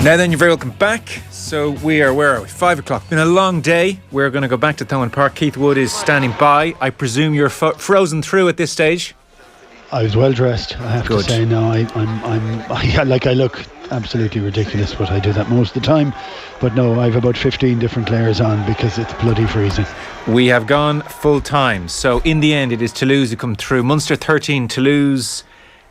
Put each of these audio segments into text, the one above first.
Now then, you're very welcome back. So where are we? 5 o'clock. Been a long day. We're going to go back to Thomond Park. Keith Wood is standing by. I presume you're frozen through at this stage? I was well dressed, I have Good. to say. No, I look absolutely ridiculous, but I do that most of the time. But no, I have about 15 different layers on because it's bloody freezing. We have gone full time. So in the end, it is Toulouse who come through. Munster 13, Toulouse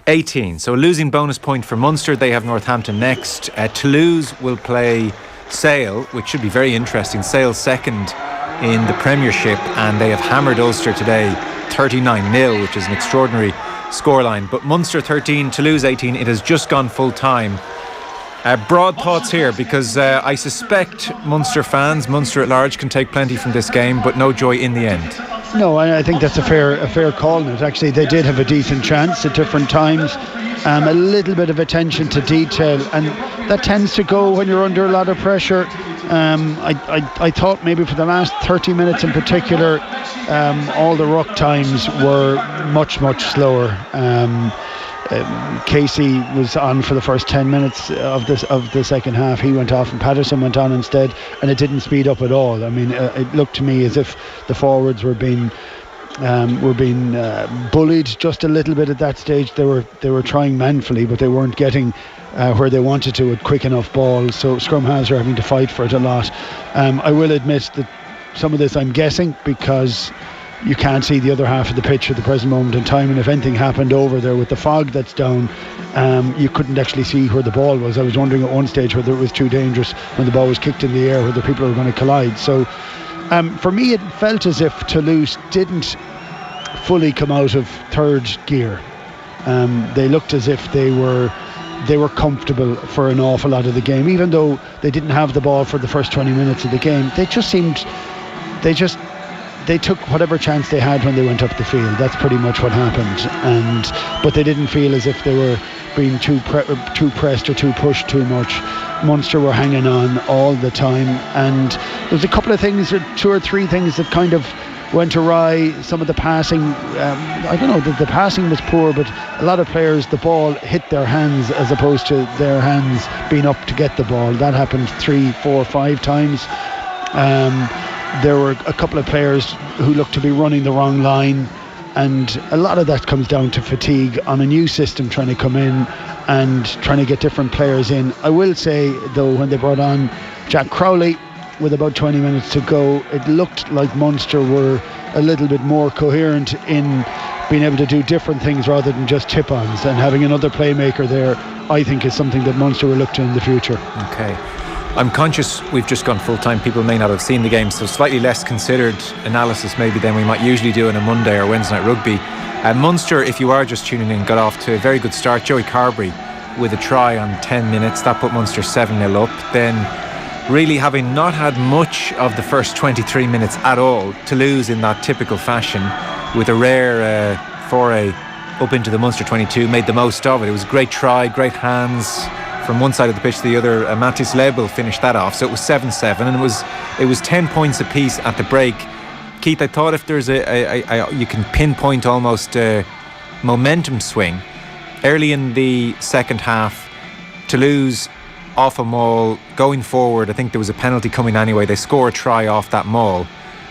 18. So a losing bonus point for Munster. They have Northampton next. Toulouse will play Sale, which should be very interesting. Sale second in the Premiership, and they have hammered Ulster today 39-0, which is an extraordinary scoreline. But Munster 13, Toulouse 18. It has just gone full time. Broad thoughts here, because I suspect Munster fans, Munster at large, can take plenty from this game, but no joy in the end. No, I think that's a fair call on it. Actually, they did have a decent chance at different times. A little bit of attention to detail, and that tends to go when you're under a lot of pressure. I thought maybe for the last 30 minutes in particular, all the ruck times were much slower. Casey was on for the first 10 minutes of the second half. He went off and Patterson went on instead, and it didn't speed up at all. I mean, it looked to me as if the forwards were being bullied just a little bit at that stage. They were trying manfully, but they weren't getting where they wanted to with quick enough balls. So scrum halves are having to fight for it a lot. I will admit that some of this I'm guessing, because you can't see the other half of the pitch at the present moment in time, and if anything happened over there with the fog that's down, you couldn't actually see where the ball was. I was wondering at one stage whether it was too dangerous when the ball was kicked in the air, whether people were going to collide. So for me, it felt as if Toulouse didn't fully come out of third gear. They looked as if they were comfortable for an awful lot of the game, even though they didn't have the ball for the first 20 minutes of the game. They took whatever chance they had when they went up the field. That's pretty much what happened. But they didn't feel as if they were being too pressed or too pushed too much. Munster were hanging on all the time, and there's a couple of things, or two or three things that kind of went awry. Some of the passing, I don't know, the passing was poor, but a lot of players, the ball hit their hands as opposed to their hands being up to get the ball. That happened 3, 4, 5 times. There were a couple of players who looked to be running the wrong line, and a lot of that comes down to fatigue on a new system trying to come in and trying to get different players in. I will say, though, when they brought on Jack Crowley with about 20 minutes to go, it looked like Munster were a little bit more coherent in being able to do different things rather than just tip-ons, and having another playmaker there, I think, is something that Munster will look to in the future. Okay. I'm conscious we've just gone full-time. People may not have seen the game, so slightly less considered analysis maybe than we might usually do on a Monday or Wednesday night rugby. Munster, if you are just tuning in, got off to a very good start. Joey Carberry with a try on 10 minutes. That put Munster 7-0 up. Then, really having not had much of the first 23 minutes at all, Toulouse in that typical fashion, with a rare foray up into the Munster 22, made the most of it. It was a great try, great hands from one side of the pitch to the other. Mattis Lebel finished that off, so it was 7-7, and it was 10 points apiece at the break. Keith, I thought if there's you can pinpoint almost a momentum swing early in the second half. Toulouse off a maul, going forward. I think there was a penalty coming anyway. They score a try off that maul,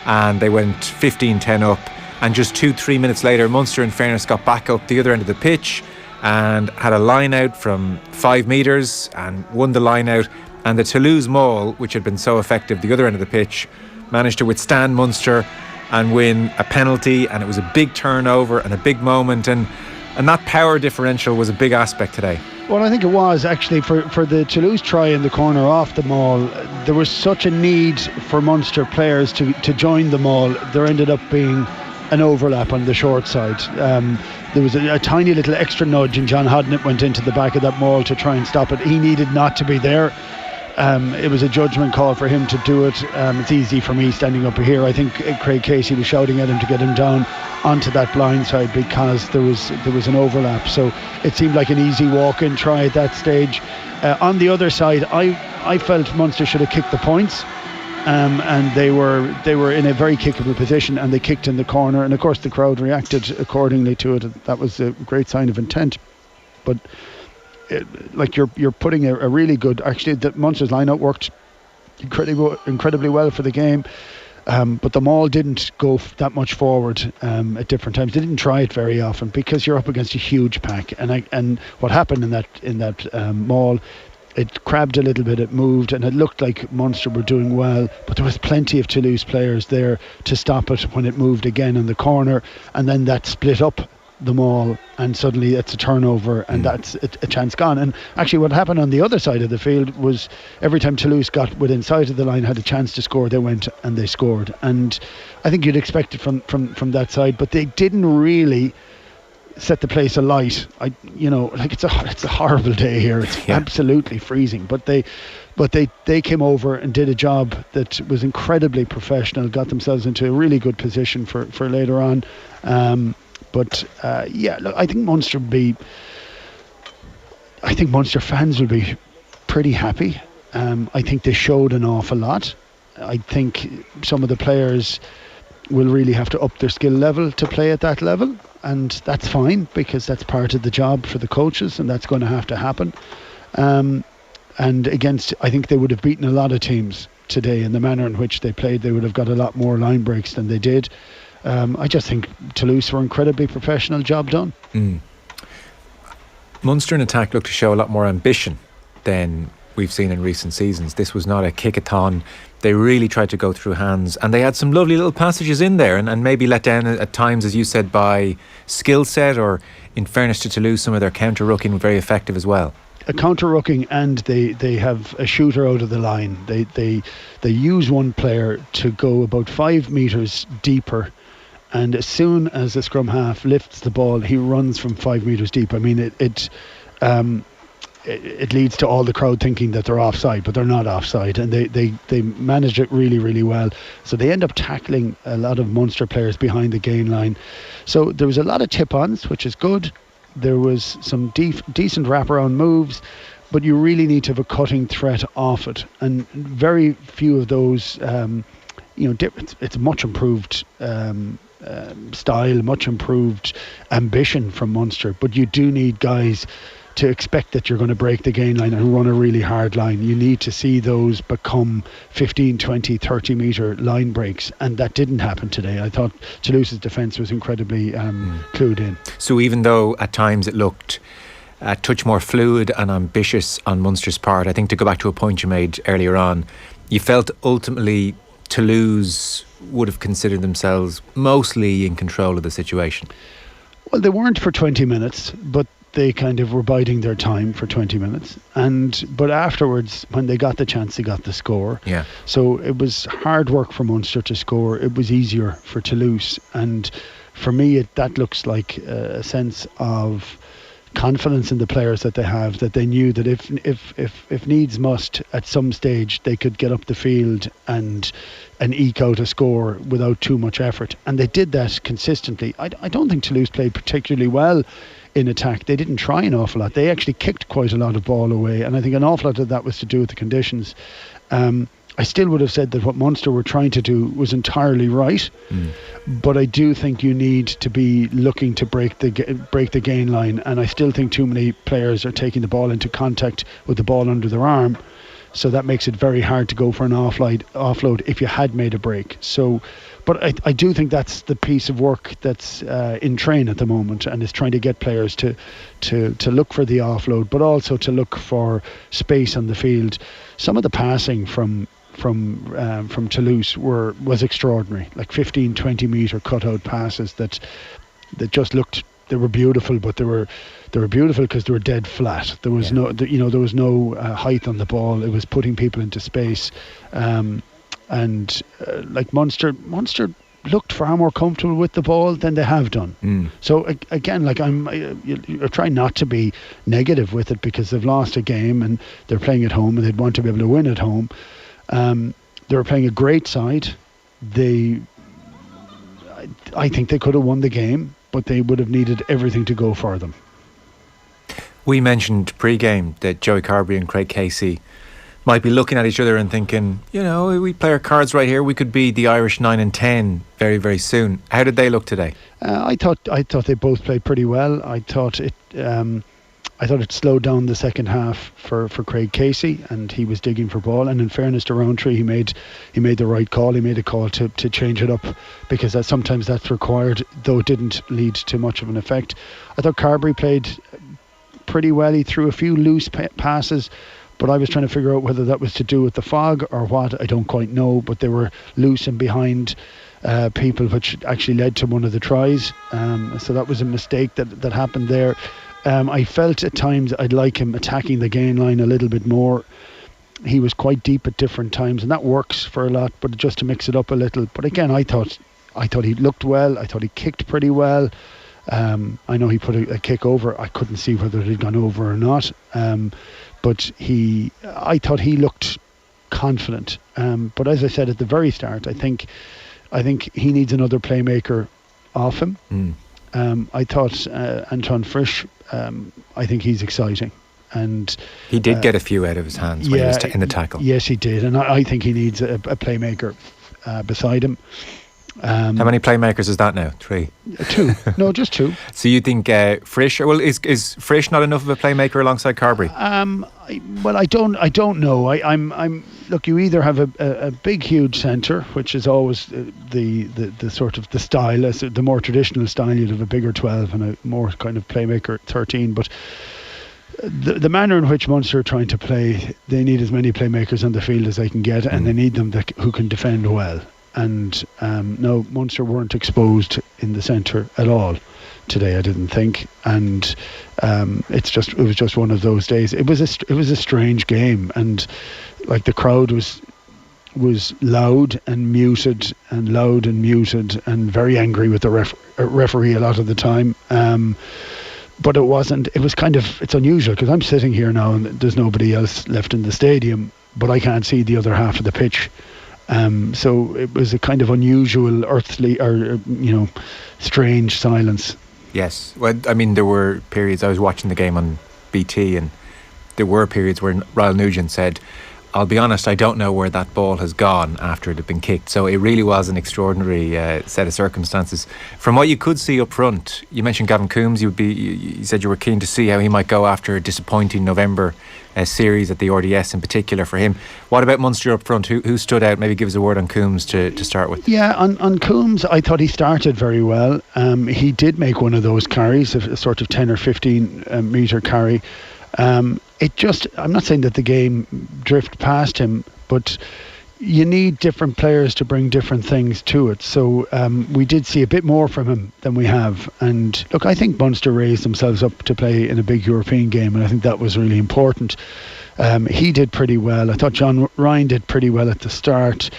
and they went 15-10 up. And just 2-3 minutes later, Munster, in fairness, got back up the other end of the pitch and had a line out from 5 metres and won the line out. And the Toulouse maul, which had been so effective the other end of the pitch, managed to withstand Munster and win a penalty. And it was a big turnover and a big moment, and that power differential was a big aspect today. Well, I think it was actually for the Toulouse try in the corner off the maul. There was such a need for Munster players to join the maul. There ended up being an overlap on the short side. There was a tiny little extra nudge, and John Hodnett went into the back of that maul to try and stop it. He needed not to be there. It was a judgment call for him to do it. It's easy for me standing up here. I think Craig Casey was shouting at him to get him down onto that blind side because there was an overlap. So it seemed like an easy walk-in try at that stage. On the other side, I felt Munster should have kicked the points. And they were in a very kickable position, and they kicked in the corner, and of course the crowd reacted accordingly to it. That was a great sign of intent. But like you're putting a really good. Actually, the Munster's line-out worked incredibly well for the game. But the Maul didn't go that much forward at different times. They didn't try it very often because you're up against a huge pack. And what happened in that Maul, it crabbed a little bit, it moved, and it looked like Munster were doing well. But there was plenty of Toulouse players there to stop it when it moved again in the corner, and then that split up the Maul, and suddenly it's a turnover, and that's a chance gone. And actually what happened on the other side of the field was every time Toulouse got within sight of the line, had a chance to score, they went and they scored. And I think you'd expect it from that side, but they didn't really set the place alight. It's a horrible day here. It's absolutely freezing, but they came over and did a job that was incredibly professional, got themselves into a really good position for later on. Look, I think Munster fans will be pretty happy. I think they showed an awful lot. I think some of the players will really have to up their skill level to play at that level, and that's fine because that's part of the job for the coaches, and that's going to have to happen. And I think they would have beaten a lot of teams today in the manner in which they played. They would have got a lot more line breaks than they did. I just think Toulouse were incredibly professional, job done. Munster in attack looked to show a lot more ambition than we've seen in recent seasons. This was not a kick-a-thon. They really tried to go through hands, and they had some lovely little passages in there, and maybe let down at times, as you said, by skill set, or in fairness to Toulouse, some of their counter-rucking were very effective as well. A counter-rucking, and they have a shooter out of the line. They use one player to go about 5 metres deeper, and as soon as the scrum half lifts the ball, he runs from 5 metres deep. I mean, it leads to all the crowd thinking that they're offside, but they're not offside, and they manage it really, really well. So they end up tackling a lot of Munster players behind the gain line. So there was a lot of tip-ons, which is good. There was some decent wraparound moves, but you really need to have a cutting threat off it, and very few of those. It's a much improved style, much improved ambition from Munster, but you do need guys to expect that you're going to break the gain line and run a really hard line. You need to see those become 15, 20, 30 metre line breaks, and that didn't happen today. I thought Toulouse's defence was incredibly clued in. So even though at times it looked a touch more fluid and ambitious on Munster's part, I think to go back to a point you made earlier on, you felt ultimately Toulouse would have considered themselves mostly in control of the situation. Well, they weren't for 20 minutes, but they kind of were biding their time for 20 minutes. But afterwards, when they got the chance, they got the score. Yeah. So it was hard work for Munster to score. It was easier for Toulouse. And for me, that looks like a sense of confidence in the players that they have, that they knew that if needs must, at some stage they could get up the field and eke out a score without too much effort, and they did that consistently. I don't think Toulouse played particularly well in attack. They didn't try an awful lot. They actually kicked quite a lot of ball away, and I think an awful lot of that was to do with the conditions. I still would have said that what Munster were trying to do was entirely right, but I do think you need to be looking to break the gain line, and I still think too many players are taking the ball into contact with the ball under their arm, so that makes it very hard to go for an offload if you had made a break. So, but I do think that's the piece of work that's in train at the moment, and is trying to get players to look for the offload, but also to look for space on the field. Some of the passing from Toulouse was extraordinary, like 15, 20 metre cutout passes that just looked, they were beautiful, but they were beautiful because they were dead flat. There was no height on the ball. It was putting people into space, like Munster looked far more comfortable with the ball than they have done. So again, like you're trying not to be negative with it because they've lost a game and they're playing at home and they'd want to be able to win at home. They were playing a great side. I think they could have won the game, but they would have needed everything to go for them. We mentioned pre-game that Joey Carberry and Craig Casey might be looking at each other and thinking, we play our cards right here. We could be the Irish 9 and 10 very, very soon. How did they look today? I thought they both played pretty well. I thought I thought it slowed down the second half for Craig Casey, and he was digging for ball. And in fairness to Rowntree, he made the right call. He made a call to change it up, because sometimes that's required, though it didn't lead to much of an effect. I thought Carberry played pretty well. He threw a few loose passes, but I was trying to figure out whether that was to do with the fog or what. I don't quite know, but they were loose and behind people, which actually led to one of the tries. So that was a mistake that happened there. I felt at times I'd like him attacking the gain line a little bit more. He was quite deep at different times, and that works for a lot, but just to mix it up a little. But again, I thought he looked well. I thought he kicked pretty well. I know he put a kick over. I couldn't see whether it had gone over or not. But I thought he looked confident. But as I said at the very start, I think he needs another playmaker off him. I thought Anton Frisch, I think he's exciting. And he did get a few out of his hands when he was in the tackle. Yes, he did. And I think he needs a playmaker beside him. How many playmakers is that now? 3? 2. No, just 2. So you think Frisch? Well, is Frisch not enough of a playmaker alongside Carberry? I don't know. I'm look. You either have a big, huge centre, which is always the sort of the style, the more traditional style. You'd have a bigger 12 and a more kind of playmaker 13. But the manner in which Munster are trying to play, they need as many playmakers on the field as they can get, and they need them who can defend well. And no, Munster weren't exposed in the centre at all today, I didn't think. And it was just one of those days. It was a strange game, and like the crowd was loud and muted and very angry with the referee a lot of the time. But it wasn't. It was it's unusual, because I'm sitting here now and there's nobody else left in the stadium, but I can't see the other half of the pitch. So it was a kind of unusual, earthly, or strange silence. Yes, well, I mean, there were periods. I was watching the game on BT, and there were periods where Ryle Nugent said, "I'll be honest, I don't know where that ball has gone after it had been kicked." So it really was an extraordinary set of circumstances. From what you could see up front, you mentioned Gavin Coombs. You said you were keen to see how he might go after a disappointing November series at the RDS in particular for him. What about Munster up front? Who stood out? Maybe give us a word on Coombs to start with. Yeah, on Coombs, I thought he started very well. He did make one of those carries, a sort of 10 or 15 metre carry. I'm not saying that the game drifted past him, but you need different players to bring different things to it. So we did see a bit more from him than we have. And look, I think Munster raised themselves up to play in a big European game, and I think that was really important. He did pretty well. I thought John Ryan did pretty well at the start.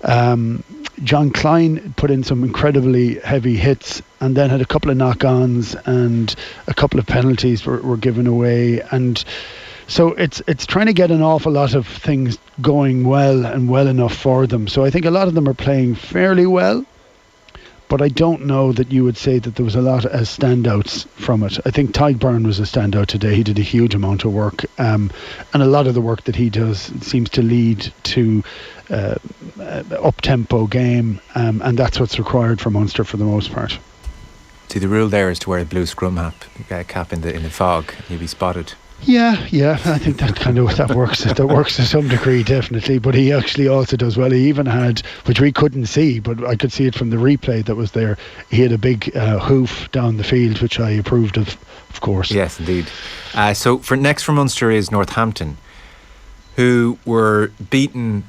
John Klein put in some incredibly heavy hits, and then had a couple of knock-ons, and a couple of penalties were given away. And so it's trying to get an awful lot of things going well and well enough for them. So I think a lot of them are playing fairly well, but I don't know that you would say that there was a lot as standouts from it. I think Tadhg Byrne was a standout today. He did a huge amount of work, and a lot of the work that he does seems to lead to up-tempo game, and that's what's required for Munster for the most part. See, the rule there is to wear a blue scrum cap in the fog. You'll be spotted. Yeah, I think that works. That works to some degree, definitely. But he actually also does well. He even had, which we couldn't see, but I could see it from the replay that was there. He had a big hoof down the field, which I approved of course. Yes, indeed. So next for Munster is Northampton, who were beaten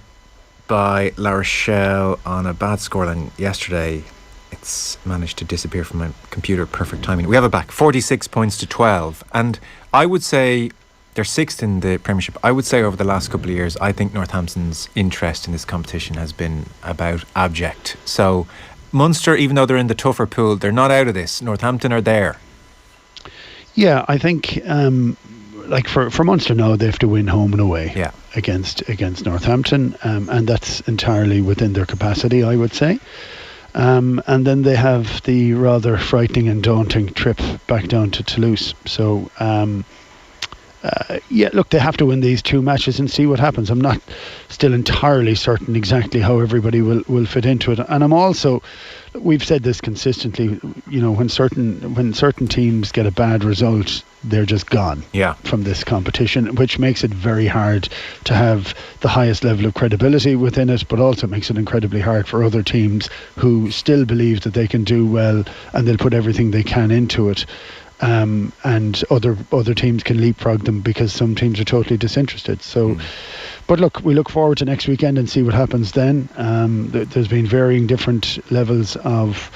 by La Rochelle on a bad scoreline yesterday. It's managed to disappear from my computer. Perfect timing. We have it back. 46 points to 12. And I would say they're 6th in the Premiership. I would say over the last couple of years, I think Northampton's interest in this competition has been about abject. So Munster, even though they're in the tougher pool, they're not out of this. Northampton are there. Yeah, I think for Munster now, they have to win home and away against Northampton, and that's entirely within their capacity, I would say. And then they have the rather frightening and daunting trip back down to Toulouse. So yeah, look, they have to win these 2 matches and see what happens. I'm not still entirely certain exactly how everybody will fit into it, and I'm also, we've said this consistently, you know, when certain teams get a bad result, they're just gone from this competition, which makes it very hard to have the highest level of credibility within it, but also makes it incredibly hard for other teams who still believe that they can do well and they'll put everything they can into it. And other teams can leapfrog them because some teams are totally disinterested. So, but look, we look forward to next weekend and see what happens then. There's been varying different levels of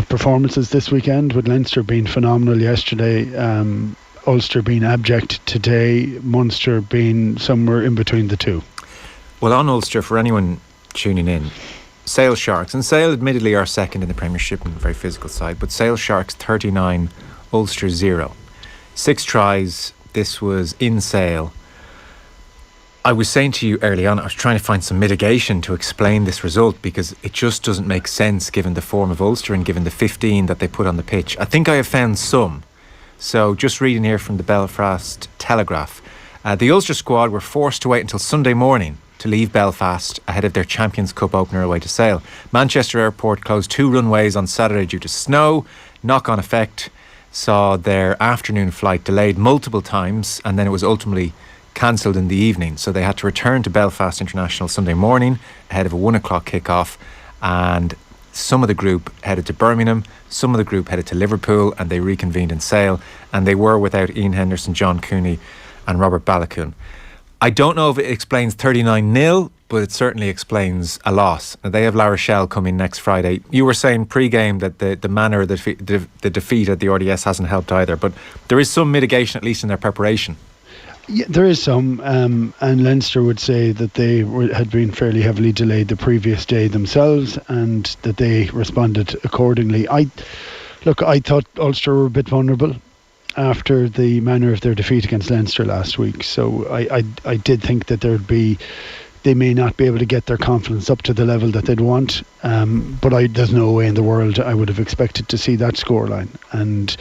performances this weekend, with Leinster being phenomenal yesterday, Ulster being abject today, Munster being somewhere in between the two. Well, on Ulster, for anyone tuning in, Sale Sharks, and Sale admittedly are second in the Premiership and a very physical side, but Sale Sharks 39, Ulster 0. 6 tries. This was in Sale. I was saying to you early on, I was trying to find some mitigation to explain this result because it just doesn't make sense given the form of Ulster and given the 15 that they put on the pitch. I think I have found some. So just reading here from the Belfast Telegraph. The Ulster squad were forced to wait until Sunday morning to leave Belfast ahead of their Champions Cup opener away to Sale. Manchester Airport closed 2 runways on Saturday due to snow. Knock-on effect saw their afternoon flight delayed multiple times, and then it was ultimately cancelled in the evening. So they had to return to Belfast International Sunday morning ahead of a 1 o'clock kickoff, and some of the group headed to Birmingham, some of the group headed to Liverpool, and they reconvened in Sale, and they were without Ian Henderson, John Cooney and Robert Balakoon. I don't know if it explains 39-0, but it certainly explains a loss. They have La Rochelle coming next Friday. You were saying pre-game that the manner of the defeat at the RDS hasn't helped either, but there is some mitigation, at least in their preparation. Yeah, there is some, and Leinster would say that they had been fairly heavily delayed the previous day themselves, and that they responded accordingly. I thought Ulster were a bit vulnerable after the manner of their defeat against Leinster last week. So I did think that they may not be able to get their confidence up to the level that they'd want, but there's no way in the world I would have expected to see that scoreline. And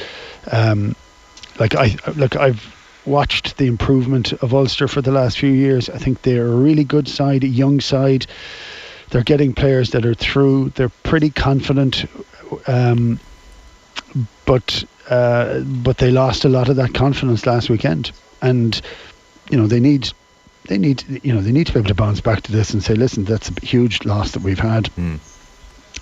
I've watched the improvement of Ulster for the last few years. I think they're a really good side, a young side. They're getting players that are through. They're pretty confident, but they lost a lot of that confidence last weekend. And you know, they need to be able to bounce back to this and say, listen, that's a huge loss that we've had.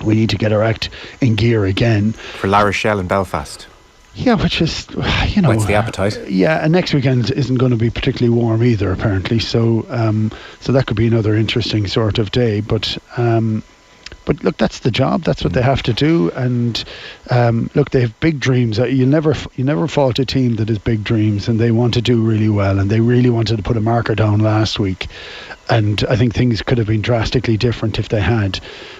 We need to get our act in gear again. For La Rochelle and Belfast. Yeah, which is, you know, what's the appetite? And next weekend isn't going to be particularly warm either, apparently. So that could be another interesting sort of day. But look, that's the job. That's what they have to do. And look, they have big dreams. You never fault a team that has big dreams, and they want to do really well. And they really wanted to put a marker down last week. And I think things could have been drastically different if they had.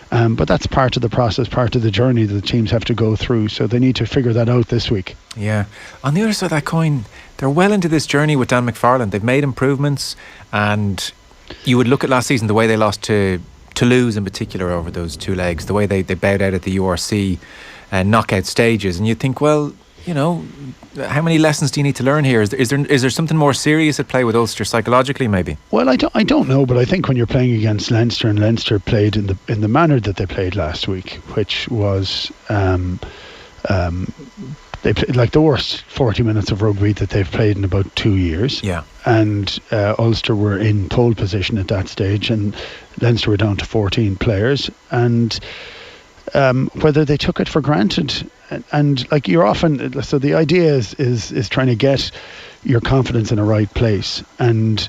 But that's part of the process, part of the journey that the teams have to go through. So they need to figure that out this week. Yeah. On the other side of that coin, they're well into this journey with Dan McFarland. They've made improvements, and you would look at last season, the way they lost to Toulouse in particular over those 2 legs, the way they bowed out at the URC knockout stages, and you'd think, well, you know, how many lessons do you need to learn here? Is there something more serious at play with Ulster psychologically, maybe? Well, I don't know, but I think when you're playing against Leinster, and Leinster played in the manner that they played last week, which was they played like the worst 40 minutes of rugby that they've played in about 2 years. Yeah. And Ulster were in pole position at that stage, and Leinster were down to 14 players, and whether they took it for granted, and like you're often, so the idea is trying to get your confidence in a right place and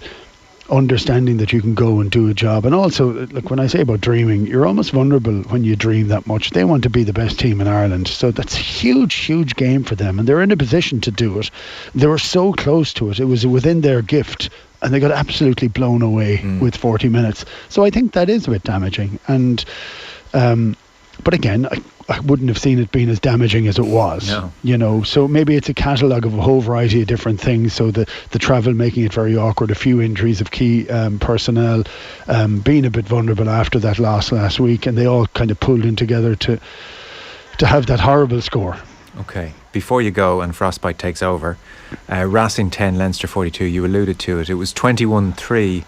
understanding that you can go and do a job. And also, look, when I say about dreaming, you're almost vulnerable when you dream that much. They want to be the best team in Ireland, so that's a huge game for them, and they're in a position to do it. They were so close to it. It was within their gift, and they got absolutely blown away with 40 minutes. So I think that is a bit damaging. And but again, I wouldn't have seen it being as damaging as it was. No. You know, so maybe it's a catalogue of a whole variety of different things. So the travel making it very awkward, a few injuries of key personnel, being a bit vulnerable after that loss last week, and they all kind of pulled in together to have that horrible score. Okay. before you go and frostbite takes over, Racing 10, Leinster 42, you alluded to it. It was 21-3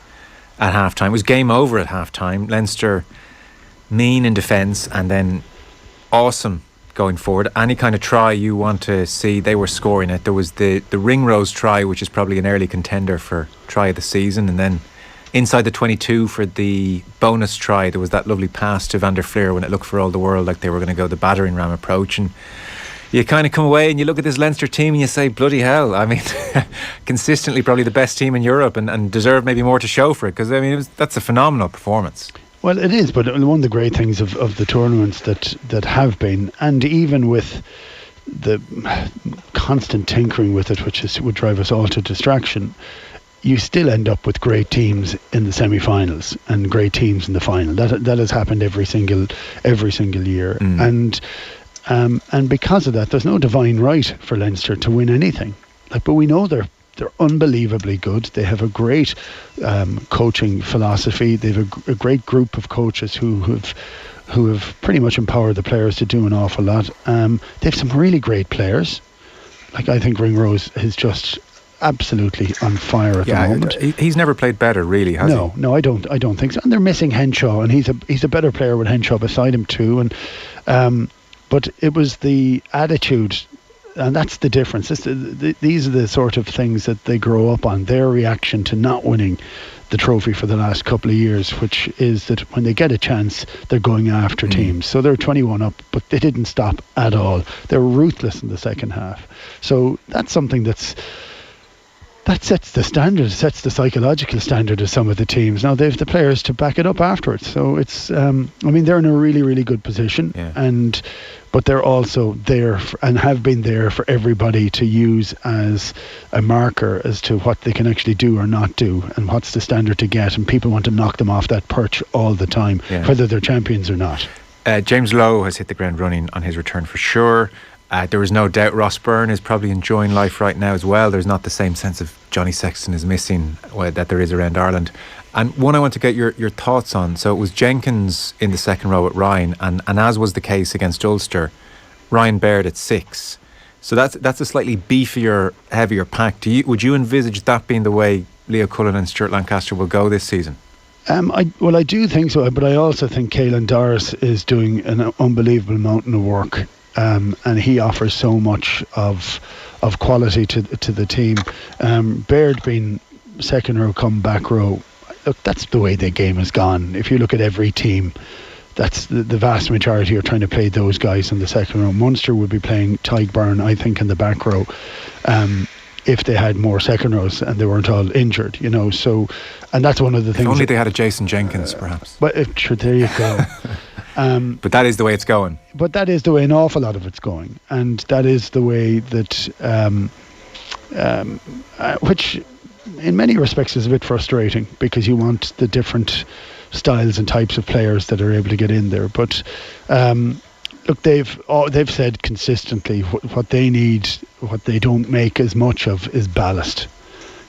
at half-time. It was game over at half-time. Leinster mean in defence and then awesome going forward. Any kind of try you want to see, they were scoring it. There was the Ringrose try, which is probably an early contender for try of the season, and then inside the 22 for the bonus try, there was that lovely pass to Van der Fleer when it looked for all the world like they were going to go the battering ram approach. And you kind of come away and you look at this Leinster team and you say, bloody hell, I mean, consistently probably the best team in Europe and deserve maybe more to show for it, because I mean that's a phenomenal performance. Well, it is, but one of the great things of the tournaments that have been, and even with the constant tinkering with it, which would drive us all to distraction, you still end up with great teams in the semi-finals and great teams in the final. That has happened every single year, and because of that, there's no divine right for Leinster to win anything. But we know they're unbelievably good. They have a great coaching philosophy. They have a great group of coaches who have pretty much empowered the players to do an awful lot. They have some really great players. Like, I think Ringrose is just absolutely on fire at the moment. He's never played better, really, has he? No, I don't think so. And they're missing Henshaw, and he's a better player with Henshaw beside him too. And but it was the attitude. And that's the difference. These are the sort of things that they grow up on. Their reaction to not winning the trophy for the last couple of years, which is that when they get a chance, they're going after teams. So they're 21 up, but they didn't stop at all. They're ruthless in the second half. So that's something that sets the standard, sets the psychological standard of some of the teams. Now they have the players to back it up afterwards. So it's, I mean, they're in a really, really good position, but they're also there and have been there for everybody to use as a marker as to what they can actually do or not do, and what's the standard to get. And people want to knock them off that perch all the time, whether they're champions or not. James Lowe has hit the ground running on his return for sure. There is no doubt Ross Byrne is probably enjoying life right now as well. There's not the same sense of Johnny Sexton is missing that there is around Ireland. And one I want to get your thoughts on. So it was Jenkins in the second row at Ryan, and as was the case against Ulster, Ryan Baird at 6. So that's a slightly beefier, heavier pack. Would you envisage that being the way Leo Cullen and Stuart Lancaster will go this season? I do think so, but I also think Caelan Doris is doing an unbelievable mountain of work. And he offers so much of quality to the team. Baird being second row, come back row, look, that's the way the game has gone. If you look at every team, that's the vast majority are trying to play those guys in the second row. Munster would be playing Tadhg Byrne, I think, in the back row, if they had more second rows and they weren't all injured, So, and that's one of the things. If only they had a Jason Jenkins, perhaps. But there you go. But that is the way it's going. But that is the way an awful lot of it's going, and that is the way that, which in many respects is a bit frustrating, because you want the different styles and types of players that are able to get in there. But look, they've said consistently what they need, what they don't make as much of, is ballast.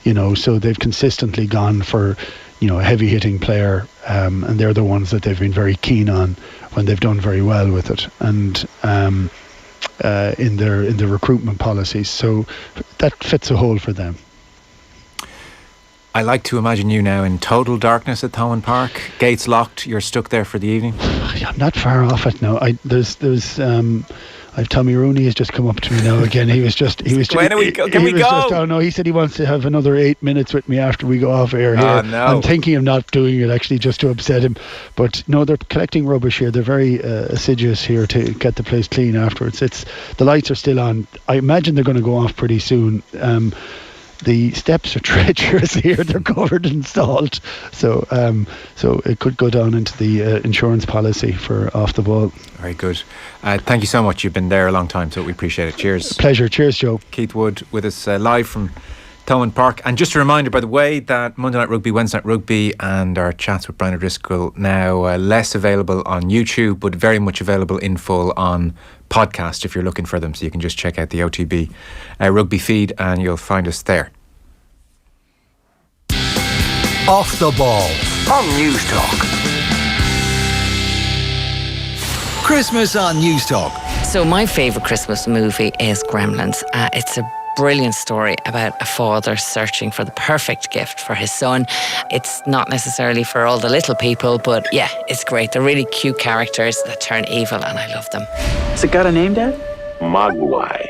So they've consistently gone for a heavy hitting player, and they're the ones that they've been very keen on when they've done very well with it, and in the recruitment policies. So that fits a hole for them. I like to imagine you now in total darkness at Thomond Park, gates locked, you're stuck there for the evening. I'm not far off it now. Tommy Rooney has just come up to me now again. He was just. When we go? Oh no, he said he wants to have another 8 minutes with me after we go off air here. Oh, no. I'm thinking of not doing it actually, just to upset him. But no, they're collecting rubbish here. They're very assiduous here to get the place clean afterwards. The lights are still on. I imagine they're going to go off pretty soon. The steps are treacherous here. They're covered in salt, so it could go down into the insurance policy for off the ball. Very good. Thank you so much. You've been there a long time, so we appreciate it. Cheers. Pleasure. Cheers, Joe. Keith Wood with us live from Thomond Park. And just a reminder, by the way, that Monday Night Rugby, Wednesday Night Rugby and our chats with Brian O'Driscoll now less available on YouTube, but very much available in full on podcast if you're looking for them. So you can just check out the OTB Rugby feed and you'll find us there. Off the ball on News Talk. Christmas on News Talk. So my favourite Christmas movie is Gremlins. It's a brilliant story about a father searching for the perfect gift for his son. It's not necessarily for all the little people, but yeah, it's great. They're really cute characters that turn evil and I love them. Has it got a name, Dad? Mogwai.